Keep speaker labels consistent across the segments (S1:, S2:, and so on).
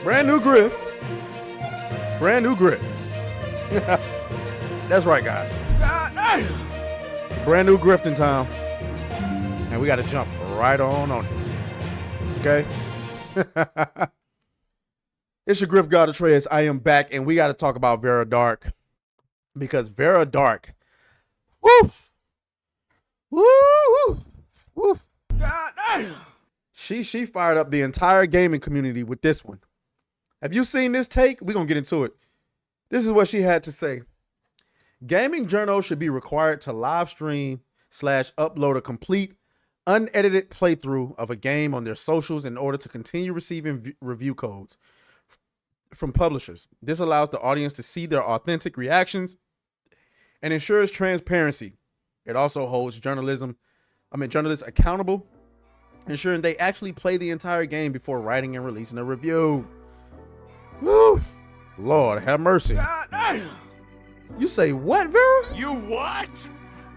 S1: Brand new grift. Brand new grift. That's right, guys. Brand new grift in time. And we got to jump right on it. Okay? It's your grift god Atreus. I am back, and we got to talk about Vara Dark. Because Vara Dark, woof, woo, woof. She fired up the entire gaming community with this one. Have you seen this take? We're going to get into it. This is what she had to say. Gaming journals should be required to live stream / upload a complete unedited playthrough of a game on their socials in order to continue receiving review codes from publishers. This allows the audience to see their authentic reactions and ensures transparency. It also holds journalists accountable, ensuring they actually play the entire game before writing and releasing a review. Woo! Lord have mercy. You say what, Vera?
S2: You what?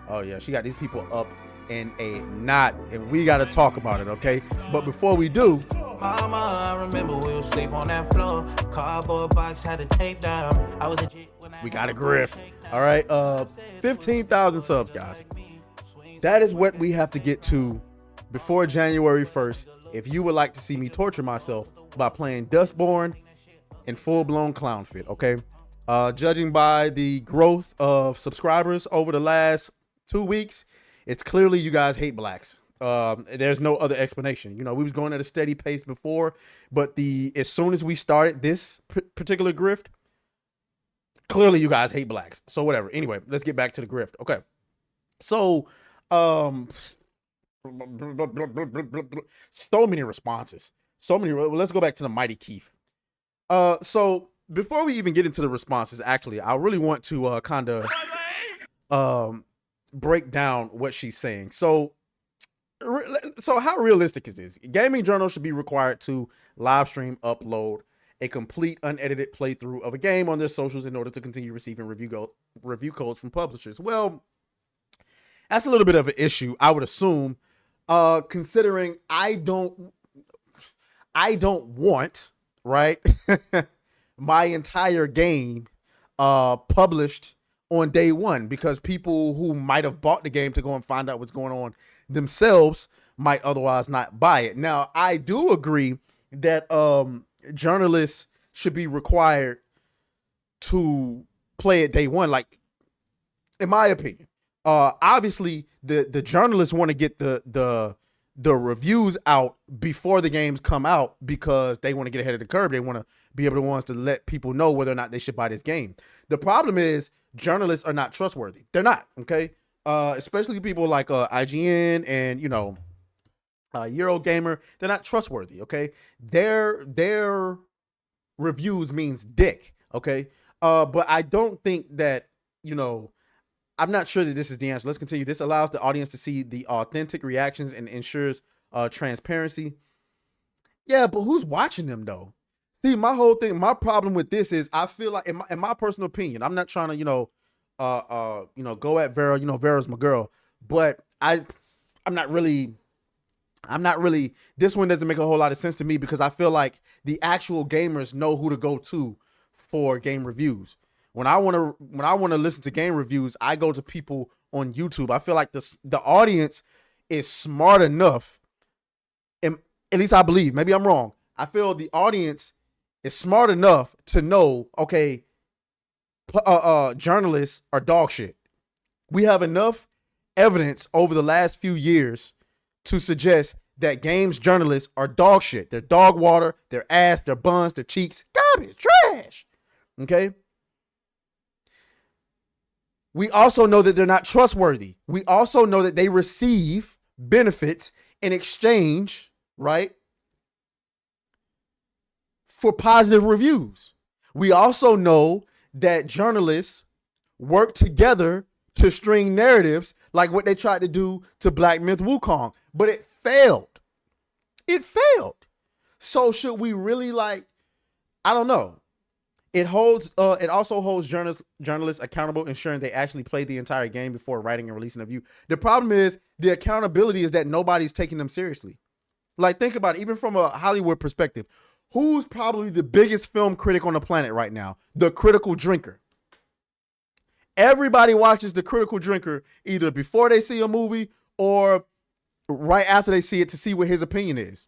S1: Oh yeah, she got these people up in a knot, and we got to talk about it, okay? But before we do,
S3: Mama, I remember we would sleep on that floor. Cardboard box had the tape down. I was a G when
S1: we got a grift. All right, 15,000 subs, guys. That is what we have to get to before January 1st. If you would like to see me torture myself by playing Dustborn in full-blown clown fit, okay? Judging by the growth of subscribers over the last 2 weeks, it's clearly you guys hate blacks. There's no other explanation. You know, we was going at a steady pace before, but as soon as we started this particular grift, clearly you guys hate blacks. So whatever. Anyway, let's get back to the grift. Okay. So, so many responses. Let's go back to the Mighty Keith. So before we even get into the responses, actually, I really want to kind of break down what she's saying. So how realistic is this? Gaming journals should be required to live stream, upload a complete unedited playthrough of a game on their socials in order to continue receiving review codes from publishers. Well, that's a little bit of an issue, I would assume, considering I don't want, right, my entire game published on day one, because people who might have bought the game to go and find out what's going on themselves might otherwise not buy it. Now, I do agree that journalists should be required to play it day one, like, in my opinion. Obviously, the journalists want to get the reviews out before the games come out because they want to get ahead of the curve. They want to be able to let people know whether or not they should buy this game. The problem is journalists are not trustworthy. They're not, okay? Especially people like IGN and, Eurogamer. They're not trustworthy, okay? Their reviews means dick, okay? But I don't think that, I'm not sure that this is the answer. Let's continue. This allows the audience to see the authentic reactions and ensures transparency. Yeah, but who's watching them though? See, my problem with this is I feel like, in my personal opinion, I'm not trying to, go at Vara. Vara's my girl, but I'm not really. This one doesn't make a whole lot of sense to me because I feel like the actual gamers know who to go to for game reviews. When I want to listen to game reviews, I go to people on YouTube. I feel like the audience is smart enough, and at least I believe, maybe I'm wrong. I feel the audience is smart enough to know, okay, journalists are dog shit. We have enough evidence over the last few years to suggest that games journalists are dog shit. They're dog water, their ass, their buns, their cheeks, garbage, trash. Okay? We also know that they're not trustworthy. We also know that they receive benefits in exchange, right, for positive reviews. We also know that journalists work together to string narratives like what they tried to do to Black Myth Wukong, but it failed. It failed. So should we really I don't know. It also holds journalists accountable, ensuring they actually play the entire game before writing and releasing a review. The problem is the accountability is that nobody's taking them seriously. Like, think about it, even from a Hollywood perspective. Who's probably the biggest film critic on the planet right now? The Critical Drinker. Everybody watches The Critical Drinker either before they see a movie or right after they see it to see what his opinion is.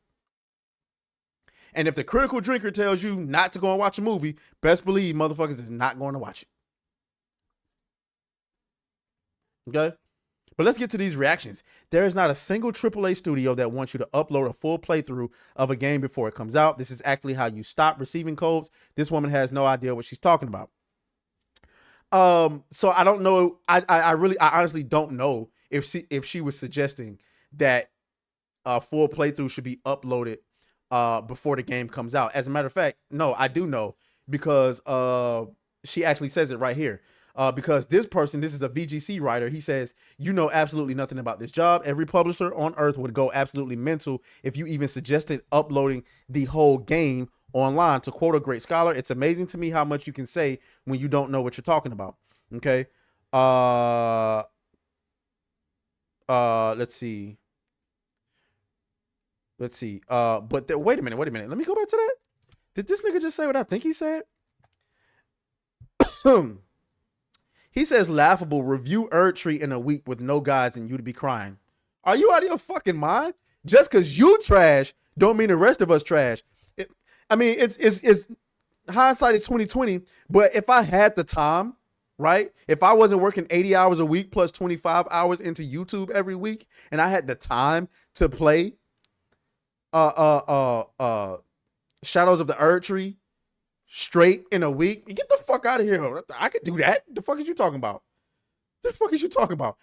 S1: And if The Critical Drinker tells you not to go and watch a movie, best believe motherfuckers is not going to watch it. Okay? But let's get to these reactions. There is not a single AAA studio that wants you to upload a full playthrough of a game before it comes out. This is actually how you stop receiving codes. This woman has no idea what she's talking about. So I don't know. I honestly don't know if she was suggesting that a full playthrough should be uploaded before the game comes out. As a matter of fact, no, I do know because she actually says it right here. Because this is a VGC writer. He says, you know absolutely nothing about this job. Every publisher on earth would go absolutely mental if you even suggested uploading the whole game online. To quote a great scholar, it's amazing to me how much you can say when you don't know what you're talking about. Okay. Let's see. But wait a minute. Let me go back to that. Did this nigga just say what I think he said? He says, laughable, review Erdtree in a week with no guides and you to be crying. Are you out of your fucking mind? Just because you trash don't mean the rest of us trash. It's hindsight is 2020, but if I had the time, right? If I wasn't working 80 hours a week plus 25 hours into YouTube every week and I had the time to play Shadows of the Erdtree straight in a week, get the fuck out of here. I could do that. The fuck is you talking about?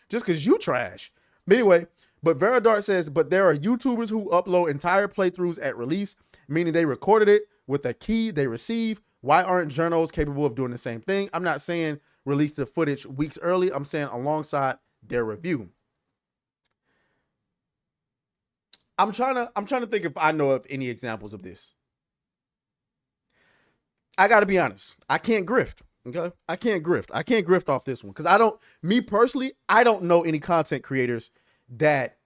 S1: Just because you trash. But anyway, but Veradart says, but there are YouTubers who upload entire playthroughs at release, meaning they recorded it with a key they receive. Why aren't journals capable of doing the same thing? I'm not saying release the footage weeks early. I'm saying alongside their review. I'm trying to think if I know of any examples of this. I got to be honest. I can't grift. Okay. I can't grift off this one. Cause I don't know any content creators that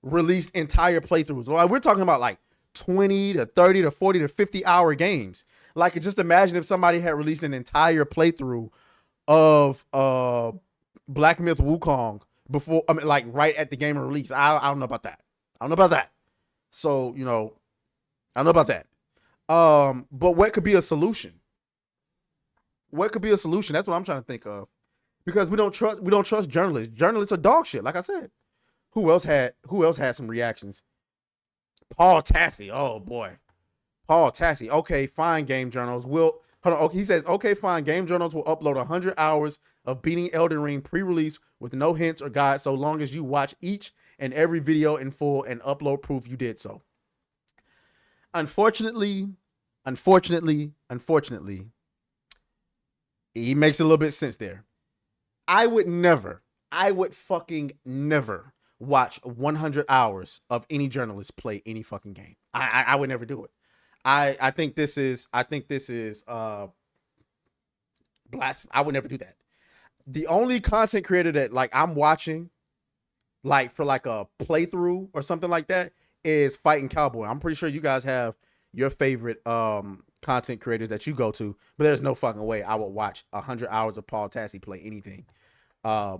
S1: release entire playthroughs. Well, we're talking about like 20 to 30 to 40 to 50 hour games. Like, just imagine if somebody had released an entire playthrough of Black Myth Wukong before, like right at the game of release. I don't know about that. So, I don't know about that. But what could be a solution? That's what I'm trying to think of. Because we don't trust journalists. Journalists are dog shit, like I said. Who else had some reactions? Paul Tassi. Oh boy. Paul Tassi. Okay, fine, game journals will hold on. Okay, he says, okay, fine, game journals will upload 100 hours of beating Elden Ring pre-release with no hints or guides, so long as you watch each and every video in full and upload proof you did so. Unfortunately, he makes a little bit of sense there. I would fucking never watch 100 hours of any journalist play any fucking game. I would never do it. I think this is blasphemy. I would never do that. The only content creator that like I'm watching, like for like a playthrough or something like that, is Fighting Cowboy. I'm pretty sure you guys have your favorite content creators that you go to, but there's no fucking way I would watch 100 hours of Paul Tassi play anything. I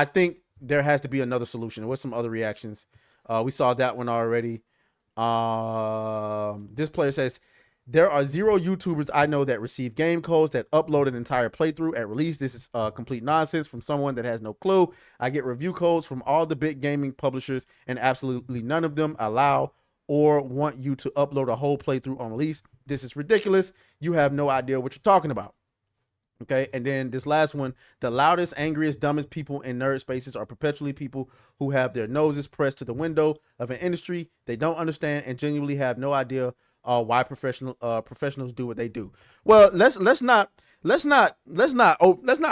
S1: think there has to be another solution. There was some other reactions. We saw that one already. This player says, there are 0 YouTubers I know that receive game codes that upload an entire playthrough at release. This is complete nonsense from someone that has no clue. I get review codes from all the big gaming publishers, and absolutely none of them allow or want you to upload a whole playthrough on release. This is ridiculous. You have no idea what you're talking about. Okay, and then this last one, the loudest, angriest, dumbest people in nerd spaces are perpetually people who have their noses pressed to the window of an industry they don't understand and genuinely have no idea why professionals do what they do. Well, let's not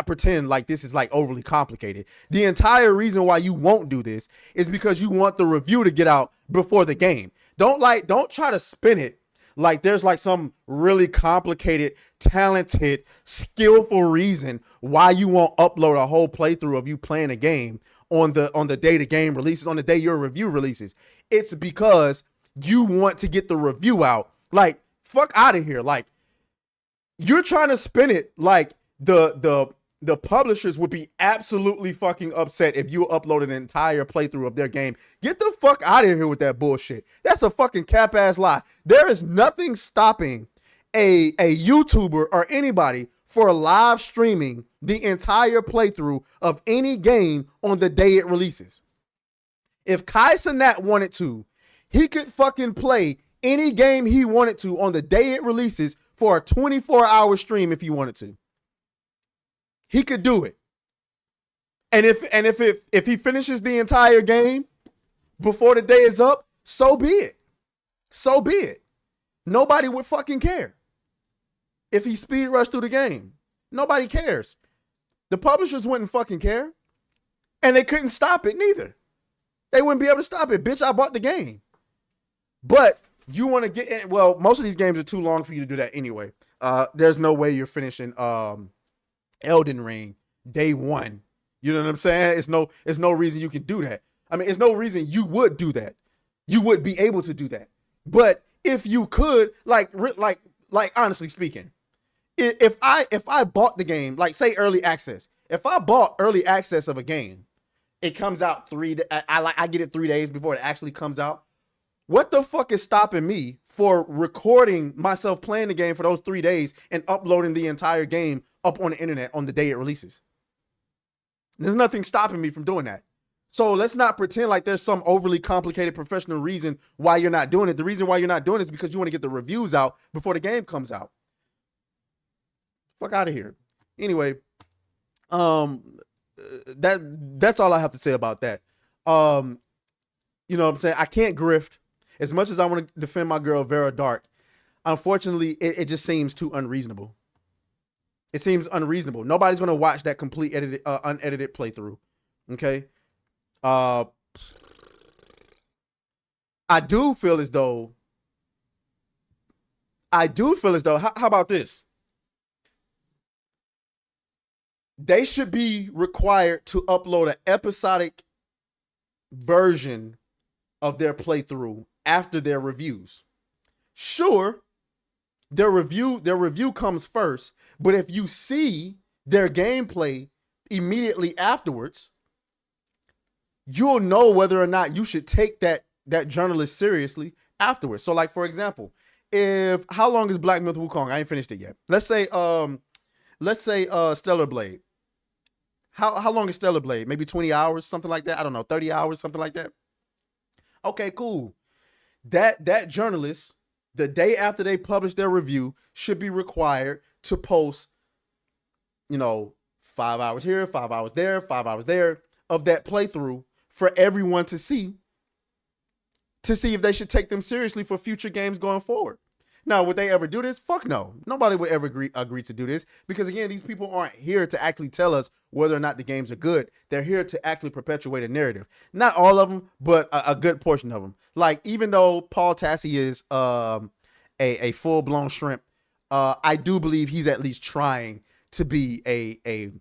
S1: pretend like this is like overly complicated. The entire reason why you won't do this is because you want the review to get out before the game. Don't try to spin it like there's like some really complicated, talented, skillful reason why you won't upload a whole playthrough of you playing a game on the day the game releases, on the day your review releases. It's because you want to get the review out. Like, fuck out of here. Like, you're trying to spin it like the publishers would be absolutely fucking upset if you uploaded an entire playthrough of their game. Get the fuck out of here with that bullshit. That's a fucking cap ass lie. There is nothing stopping a YouTuber or anybody for live streaming the entire playthrough of any game on the day it releases. If Kai Cenat wanted to, he could fucking play any game he wanted to on the day it releases for a 24-hour stream if he wanted to. He could do it. And if he finishes the entire game before the day is up, so be it. So be it. Nobody would fucking care. If he speed rushed through the game, nobody cares. The publishers wouldn't fucking care. And they couldn't stop it neither. They wouldn't be able to stop it. Bitch, I bought the game. But you want to get in, well, most of these games are too long for you to do that anyway. There's no way you're finishing Elden Ring day one. You know what I'm saying? It's no reason you can do that. I mean, it's no reason you would do that. You would be able to do that. But if you could, like honestly speaking, if I bought the game, like say early access, if I bought early access of a game, it comes out I get it 3 days before it actually comes out. What the fuck is stopping me for recording myself playing the game for those 3 days and uploading the entire game up on the internet on the day it releases? There's nothing stopping me from doing that. So let's not pretend like there's some overly complicated professional reason why you're not doing it. The reason why you're not doing it is because you want to get the reviews out before the game comes out. Fuck out of here. Anyway, that's all I have to say about that. You know what I'm saying? I can't grift. As much as I want to defend my girl Vara Dark, unfortunately, it just seems too unreasonable. It seems unreasonable. Nobody's going to watch that complete unedited playthrough. Okay? I do feel as though, how about this? They should be required to upload an episodic version of their playthrough after their reviews. Sure, their review comes first, but if you see their gameplay immediately afterwards, you'll know whether or not you should take that journalist seriously afterwards. So like, for example, how long is Black Myth Wukong? I ain't finished it yet. Let's say Stellar Blade. How long is Stellar Blade? Maybe 20 hours, something like that. I don't know, 30 hours, something like that. Okay, cool. That journalist, the day after they publish their review, should be required to post, 5 hours here, 5 hours there, 5 hours there of that playthrough for everyone to see if they should take them seriously for future games going forward. Now, would they ever do this? Fuck no. Nobody would ever agree to do this because, again, these people aren't here to actually tell us whether or not the games are good. They're here to actually perpetuate a narrative. Not all of them, but a good portion of them. Like, even though Paul Tassi is a full-blown shrimp, I do believe he's at least trying to be a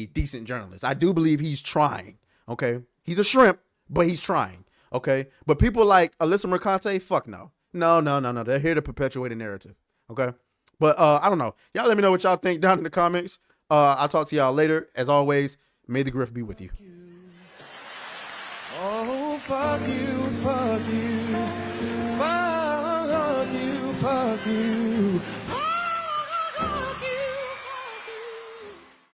S1: decent journalist. I do believe he's trying, okay? He's a shrimp, but he's trying, okay? But people like Alyssa Mercante, fuck no. No. They're here to perpetuate a narrative. Okay. But I don't know. Y'all let me know what y'all think down in the comments. I'll talk to y'all later. As always, may the grift be with you.
S3: Oh, fuck you, fuck you. Fuck you, fuck you.